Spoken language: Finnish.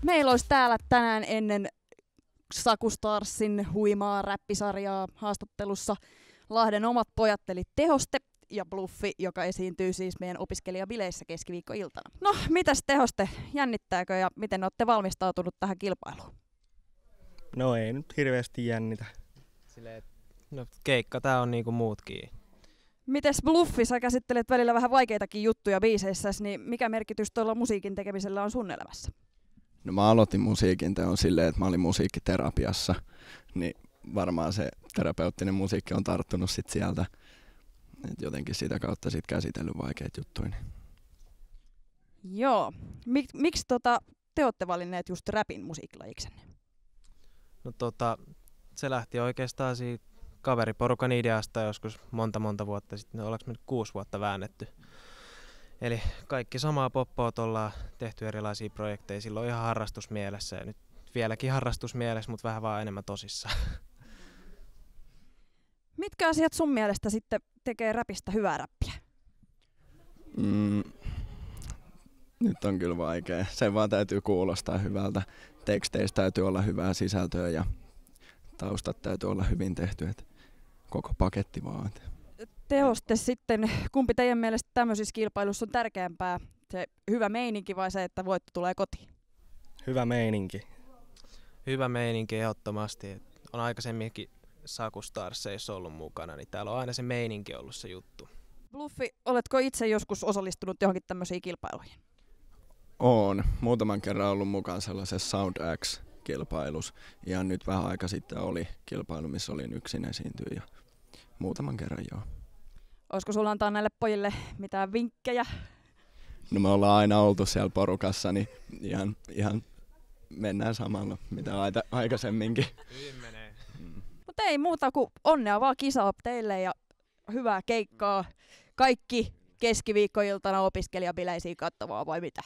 Meillä olisi täällä tänään ennen Saku Starsin huimaa räppisarjaa haastattelussa Lahden omat pojat eli Tehoste ja Bluffi, joka esiintyy siis meidän opiskelijabileissä keskiviikkoiltana. No, mitäs Tehoste, jännittääkö ja miten olette valmistautunut tähän kilpailuun? No ei nyt hirveästi jännitä. No keikka tää on niinku muutkin. Mites Bluffi, sä käsittelet välillä vähän vaikeitakin juttuja biiseissäsi, niin mikä merkitys tuolla musiikin tekemisellä on sun elämässä? No mä aloitin musiikin teon silleen, että mä olin musiikkiterapiassa, niin varmaan se terapeuttinen musiikki on tarttunut sit sieltä. Et jotenkin sitä kautta sit käsitellyt vaikeita juttuja. Joo. Miksi te olette valinneet just räpin musiikkilajiksenne? No se lähti oikeastaan siitä kaveriporukan ideasta joskus monta vuotta sitten. Ollaanko me nyt 6 vuotta väännetty? Eli kaikki samaa poppoa ollaan tehty erilaisia projekteja silloin ihan harrastusmielessä ja nyt vieläkin harrastusmielessä, mutta vähän vaan enemmän tosissaan. Mitkä asiat sun mielestä sitten tekee räpistä hyvää räppiä? Nyt on kyllä vaikea. Se vaan täytyy kuulostaa hyvältä. Teksteistä täytyy olla hyvää sisältöä ja taustat täytyy olla hyvin tehty. Et koko paketti vaan. Tehoste sitten, kumpi teidän mielestä tämmöisissä kilpailuissa on tärkeämpää? Se hyvä meininki vai se, että voitto tulee kotiin? Hyvä meininki. Hyvä meininki ehdottomasti. On aikaisemminkin Saku Starsseissa ollut mukana, niin täällä on aina se meininki ollut se juttu. Bluffi, oletko itse joskus osallistunut johonkin tämmöisiin kilpailuihin? Oon. Muutaman kerran ollut mukaan sellaisessa Sound X-kilpailussa. Ja nyt vähän aika sitten oli kilpailu, missä olin yksin esiintyä. Muutaman kerran joo. Olisiko sulla antaa näille pojille mitään vinkkejä? No me ollaan aina oltu siellä porukassa, niin ihan mennään samalla, mitä aikaisemminkin. Hyvin menee. Mutta ei muuta kuin onnea vaan kisaa teille ja hyvää keikkaa. Kaikki keskiviikkoiltana opiskelijabileisiin katsomaan vai mitä?